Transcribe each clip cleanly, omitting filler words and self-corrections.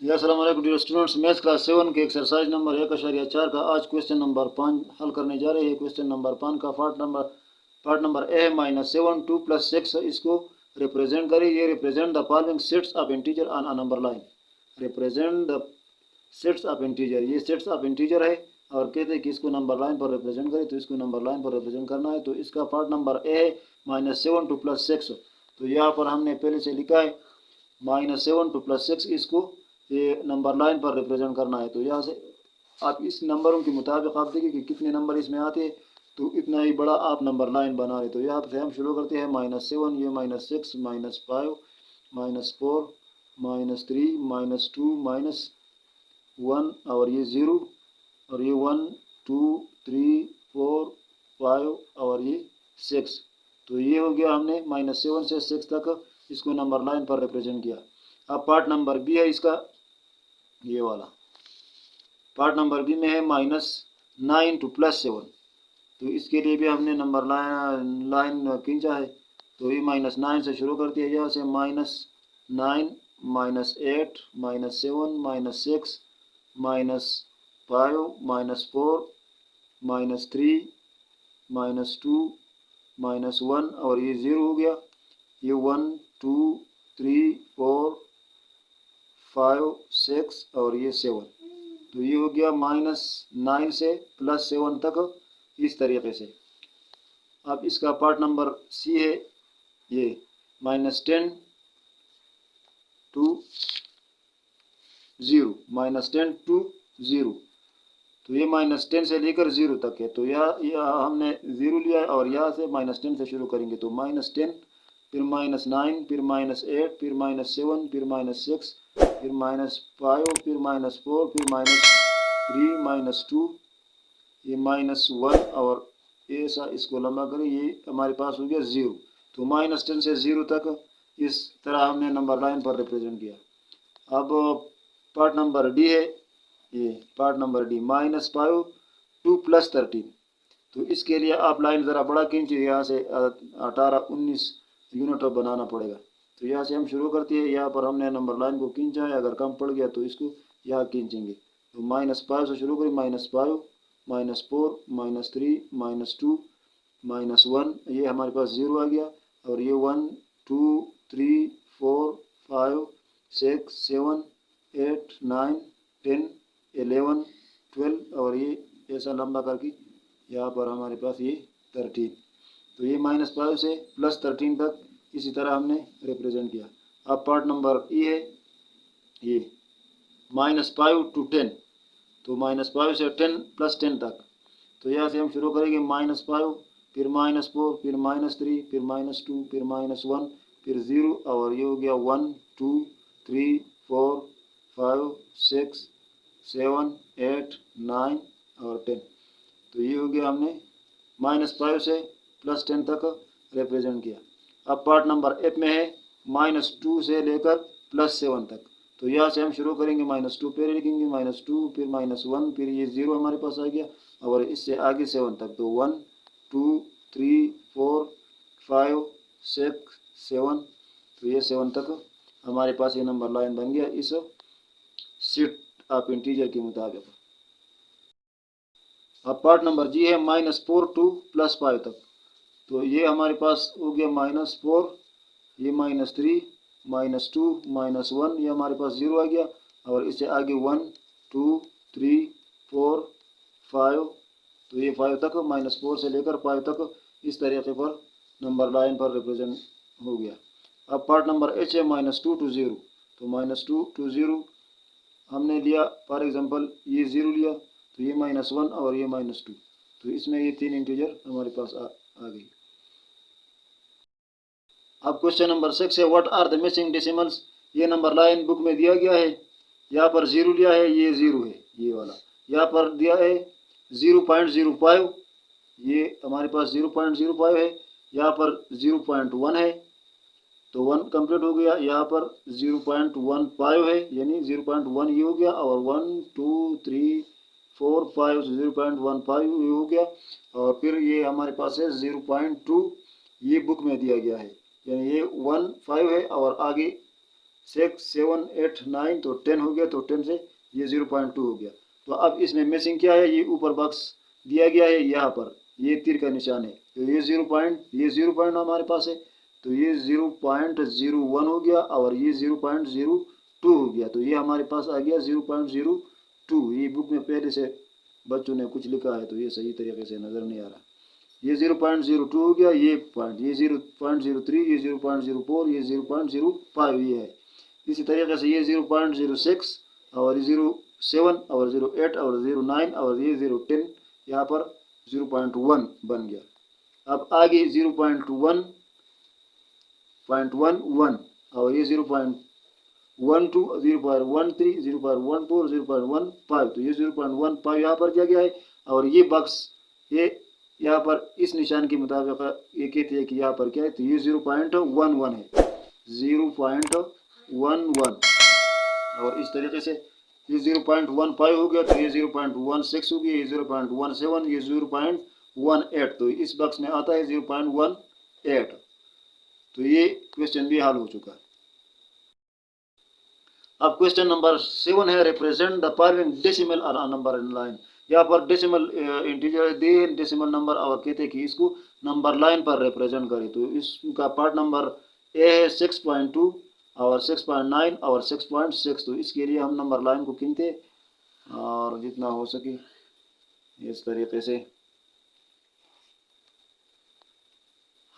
अस्सलाम वालेकुम dear students. Maths class 7 के एक्सरसाइज नंबर 1.4 का आज क्वेश्चन नंबर 5 हल करने जा रहे हैं। क्वेश्चन नंबर 5 का पार्ट नंबर ए -7 2 + 6 इसको रिप्रेजेंट करें। ये represent the following sets of integer on a number line. Represent the sets of integer, ये सेट्स ऑफ इंटीजर है और कहते हैं कि इसको नंबर लाइन पर रिप्रेजेंट करें, तो इसको नंबर लाइन पर रिप्रेजेंट करना है। तो इसका पार्ट नंबर ए है -7 2 + 6। तो यहाँ पर हमने पहले से लिखा है -7 2 + 6, इसको ये नंबर लाइन पर रिप्रेजेंट करना है। तो यहाँ से आप इस नंबरों के मुताबिक आप देखिए कि कितने नंबर इसमें आते हैं, तो इतना ही बड़ा आप नंबर लाइन बना रहे। तो यहाँ से हम शुरू करते हैं -7, ये -6 -5 -4 -3 -2 -1 और ये 0 और ये 1 2 3 4 5 और ये 6। तो ये हो गया, हमने -7 से 6 तक इसको नंबर लाइन पर रिप्रेजेंट किया। अब पार्ट नंबर बी है इसका, ये वाला पार्ट नंबर बी में है -9 2 + 7। तो इसके लिए भी हमने नंबर लाइन खींचा है। तो ये -9 से शुरू करती है, यहाँ से -9 -8 -7 -6 -5 -4 -3 -2 -1 और ये 0 हो गया। ये 1 2 3 4 5 6 और ये 7। तो ये हो गया -9 से +7 तक इस तरीके से। अब इसका पार्ट नंबर सी है, ये -10 to 0 -10 to 0। तो ये -10 से लेकर 0 तक है। तो यहाँ हमने 0 लिया है और यहाँ से -10 से शुरू करेंगे। तो -10 फिर -9 फिर -8 फिर -7 फिर -6 फिर -5 फिर -4 फिर -3 -2 ये -1 और ऐसा इसको लंबा करें, ये हमारे पास हो गया 0। तो -10 से 0 तक इस तरह हमने नंबर लाइन पर रिप्रेजेंट किया। अब पार्ट नंबर डी है, ये पार्ट नंबर डी -5 2 + 13। तो इसके लिए आप लाइन ज़रा बड़ा खींचिए, यहाँ से 18 19 यूनिट बनाना पड़ेगा। तो यहाँ से हम शुरू करते हैं, यहाँ पर हमने नंबर लाइन को खींचा है, अगर कम पड़ गया तो इसको यहाँ खींचेंगे। तो -5 से शुरू करें, -5 -4 -3 -2 -1, ये हमारे पास 0 आ गया। और ये 1 2 3 4 5 6 7 8 9 10 11 12 और ये ऐसा लंबा करके यहाँ पर हमारे पास ये 13। तो ये -5 से +13 तक इसी तरह हमने रिप्रेजेंट किया। अब पार्ट नंबर ई है, ये -5 to 10। तो -5 से 10 + 10 तक। तो यहाँ से हम शुरू करेंगे -5 फिर -4 फिर -3 फिर -2 फिर -1 फिर 0 और ये हो गया 1 2 3 4 5 6 7 8 9 और 10। तो ये हो गया, हमने -5 से +10 तक रिप्रेजेंट किया। अब पार्ट नंबर एफ में है -2 से लेकर +7 तक। तो यहाँ से हम शुरू करेंगे, -2 पहले लिखेंगे, -2 फिर -1 फिर ये 0 हमारे पास आ गया और इससे आगे 7 तक। तो 1 2 3 4 5 6 7। तो ये 7 तक हमारे पास ये नंबर लाइन बन गया इस सेट ऑफ इंटीजर के मुताबिक। अब पार्ट नंबर जी है -4 to +5 तक। तो ये हमारे पास हो गया -4, ये -3 -2 -1, ये हमारे पास 0 आ गया और इससे आगे 1 2 3 4 5। तो ये 5 तक, -4 से लेकर 5 तक इस तरीके पर नंबर लाइन पर रिप्रेजेंट हो गया। अब पार्ट नंबर एच है -2 to 0। तो -2 to 0 हमने लिया, फॉर एग्जांपल ये 0 लिया, तो ये -1 और ये -2। तो इसमें ये 3 इंटीजर हमारे पास आ गई। अब क्वेश्चन नंबर 6 है, what are the missing decimals. ये नंबर लाइन बुक में दिया गया है, यहाँ पर 0 लिया है, ये 0 है ये वाला। यहाँ पर दिया है 0.05, ये हमारे पास 0.05 है। यहाँ पर 0.1 है, तो 1 कंप्लीट हो गया। यहाँ पर 0.15 है, यानी 0.1 ये हो गया और 1 2 3 4 5 0.15 ये हो गया। और फिर ये हमारे पास है 0.2, ये बुक में दिया गया है, यानी ये 1 5 है और आगे 6 7 8 9 तो 10 हो गया, तो 10 से ये 0.2 हो गया। तो अब इसमें मिसिंग क्या है, ये ऊपर बॉक्स दिया गया है यहाँ पर, ये तीर का निशान है, तो ये 0 पॉइंट हमारे पास है, तो ये 0.01 हो गया और ये 0.02 हो गया, तो ये हमारे पास आ गया 0.02। ये बुक में पहले से बच्चों ने कुछ लिखा है तो ये सही तरीके से नज़र नहीं आ रहा। ये 0.02 हो गया, ये पॉइंट, ये 0.03, ये 0.04, ये 0.05 ये है। इसी तरीके से ये 0.06 और 0.7 और 0.8 और 0.9 और ये 0.10 यहाँ पर 0.1 बन गया। अब आगे 0.1.11 और ये 0.12, 0.13, 0.14, 0.15, तो ये 0.15 यहाँ पर दिया गया है और ये बॉक्स ये यहाँ पर इस निशान के मुताबिक ये कहते हैं कि यहाँ पर क्या है, तो ये 0.11 है, 0.11 और इस तरीके से ये 0.15 हो गया, तो ये 0.16 हो गया, ये 0.17, ये 0.18, तो इस बॉक्स में आता है 0.18। तो ये क्वेश्चन भी हल हो चुका है। अब क्वेश्चन नंबर 7 है, रिप्रेजेंट द फॉलोइंग डेसिमल और नंबर इन लाइन। यहाँ पर डेसिमल इंटीजर दे डेसिमल नंबर और कहते हैं कि इसको नंबर लाइन पर रिप्रेजेंट करें। तो इसका पार्ट नंबर ए है 6.2 और 6.9 और 6.6, तो इसके लिए हम नंबर लाइन को गिनते और जितना हो सके इस तरीके से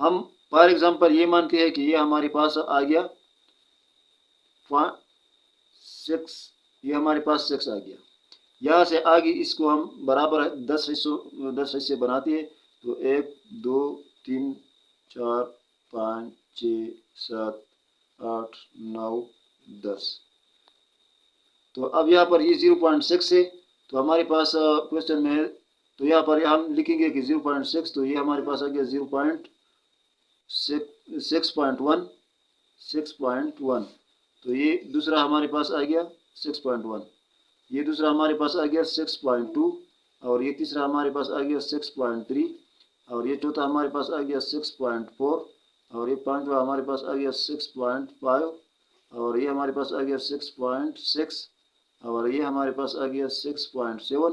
हम फॉर एग्जांपल ये मानते हैं कि ये हमारे पास आ गया 6, ये हमारे पास 6 आ गया। यहाँ से आगे इसको हम बराबर 10 हिस्से बनाते हैं, तो 1 2 3 4 5 6 7 8 9 10। तो अब यहाँ पर ये 0.6 है, तो हमारे पास क्वेश्चन में है, तो यहाँ पर हम लिखेंगे कि 0.6, तो ये हमारे पास आ गया 6.1, तो ये दूसरा हमारे पास आ गया 6.1, ये दूसरा हमारे पास आ गया 6.2 और ये तीसरा हमारे पास आ गया 6.3 और ये चौथा हमारे पास आ गया 6.4 और ये पांचवा हमारे पास आ गया 6.5 और ये हमारे पास आ गया 6.6 और ये हमारे पास आ गया 6.7,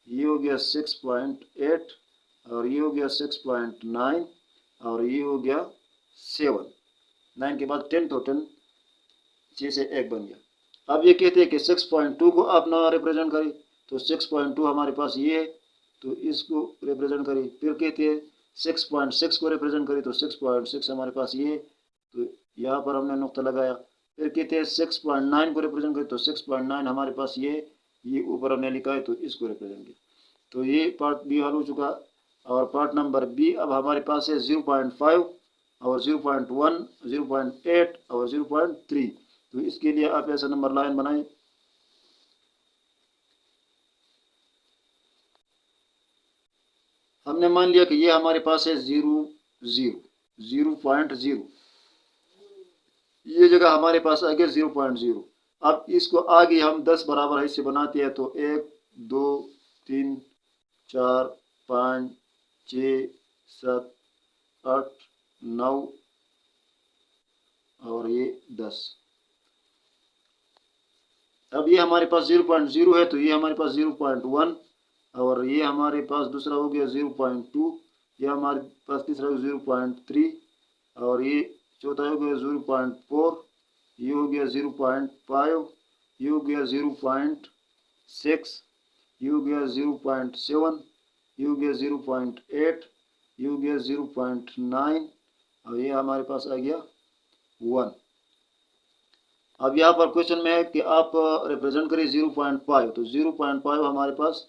ये हो गया 6.8 और ये हो गया 6.9 और ये हो गया 7। 9 के बाद 10, तो 10 6 से 1 बन गया। अब ये कहते हैं कि 6.2 को आप ना रिप्रेजेंट करें, तो 6.2 हमारे पास ये है, तो इसको रिप्रेजेंट करें। फिर कहते हैं 6.6 को रिप्रेजेंट करें, तो 6.6 हमारे पास ये है, तो यहाँ पर हमने नुक्ता लगाया। फिर कहते हैं 6.9 को रिप्रेजेंट करें, तो 6.9 हमारे पास ये है, ये ऊपर हमने लिखा है, तो इसको रिप्रेजेंट किया। तो ये पार्ट बी हल हो चुका। और पार्ट नंबर बी अब हमारे पास है 0.5 और 0.1, 0.8 और 0.3। तो इसके लिए आप ऐसा नंबर लाइन बनाएं। हमने मान लिया कि ये हमारे पास है 0.0, ये जगह हमारे पास आ गया 0.0। अब इसको आगे हम 10 बराबर हिस्से बनाते हैं, तो 1 2 3 4 5 6 7 8 9 और ये 10। अब ये हमारे पास 0.0 है, तो ये हमारे पास 0.1 और ये हमारे पास दूसरा हो गया 0.2, ये हमारे पास तीसरा 0.3 और ये चौथा हो गया 0.4, ये हो गया 0.5, ये हो गया 0.6, ये हो गया 0.7, ये हो गया 0.8, ये हो गया 0.9 और ये हमारे पास आ गया 1। अब यहाँ पर क्वेश्चन में है कि आप रिप्रेजेंट करें 0.5, तो 0.5 हमारे पास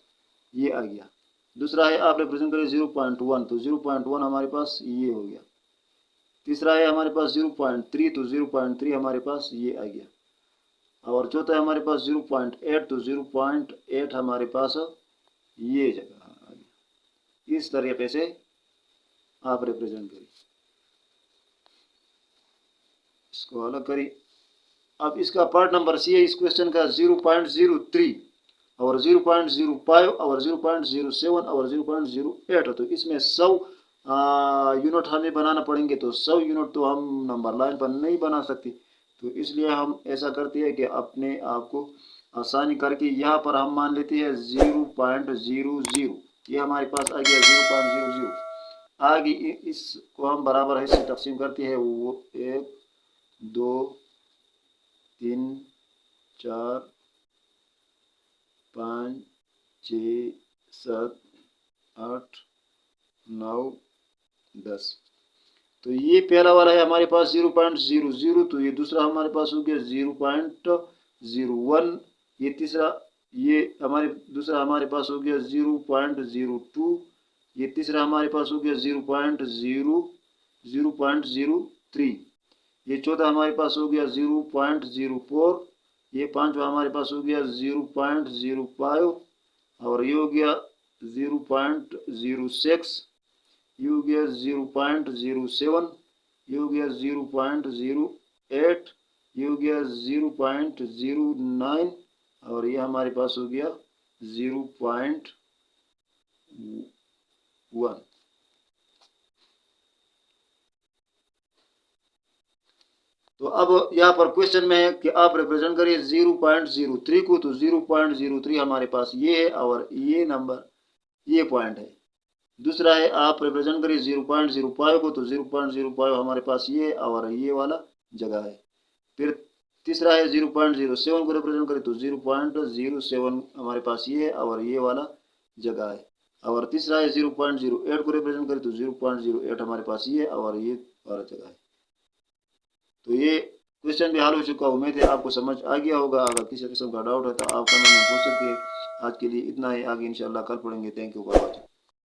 ये आ गया। दूसरा है आप रिप्रेजेंट करें 0.1, तो 0.1 हमारे पास ये हो गया। तीसरा है हमारे पास 0.3, तो 0.3 हमारे पास ये आ गया। और चौथा है हमारे पास 0.8, तो 0.8 हमारे पास ये जगह आ गया। इस तरीके से आप रिप्रेजेंट करिए, इसको अलग करिए। अब इसका पार्ट नंबर सी है इस क्वेश्चन का 0.03 और 0.05 और 0.07 और 0.08, तो इसमें 100 यूनिट हमें बनाना पड़ेंगे। तो 100 यूनिट तो हम नंबर लाइन पर नहीं बना सकते, तो इसलिए हम ऐसा करते हैं कि अपने आप को आसानी करके यहाँ पर हम मान लेते हैं 0.00, ये हमारे पास आ गया 0.00। आगे इसको हम बराबर है से तकसीम करते हैं, वो 1 2 3 4 5 6 7 8 9 10। तो ये पहला वाला है हमारे पास 0.00, तो ये दूसरा हमारे पास हो गया 0.01, ये तीसरा, ये हमारे दूसरा हमारे पास हो गया 0.02, ये तीसरा हमारे पास हो गया 0.03, ये चौथा हमारे पास हो गया 0.04, ये पांचवा हमारे पास हो गया 0.05, और ये हो गया 0.06, ये हो गया 0.07, ये हो गया 0.08, ये हो गया 0.09, और ये हमारे पास हो गया 0.1। तो अब यहाँ पर क्वेश्चन में है कि आप रिप्रेजेंट करिए 0.03 को, तो 0.03 हमारे पास ये है और ये नंबर ये पॉइंट है। दूसरा है आप रिप्रेजेंट करिए 0.05 को, तो 0.05 हमारे पास ये और ये वाला जगह है। फिर तीसरा है 0.07 को रिप्रेजेंट करिए, तो 0.07 हमारे पास ये है और ये वाला जगह है। और तीसरा है 0.08 को रिप्रेजेंट करिए, तो 0.08 हमारे पास ये और ये वाला जगह है। तो ये क्वेश्चन भी हल हो चुका। उम्मीद है आपको समझ आ गया होगा। अगर किसी किस्म का डाउट है तो आप कमेंट में पूछ सकते हैं। आज के लिए इतना ही, आगे इंशाल्लाह कल पढ़ेंगे। Thank you for watching.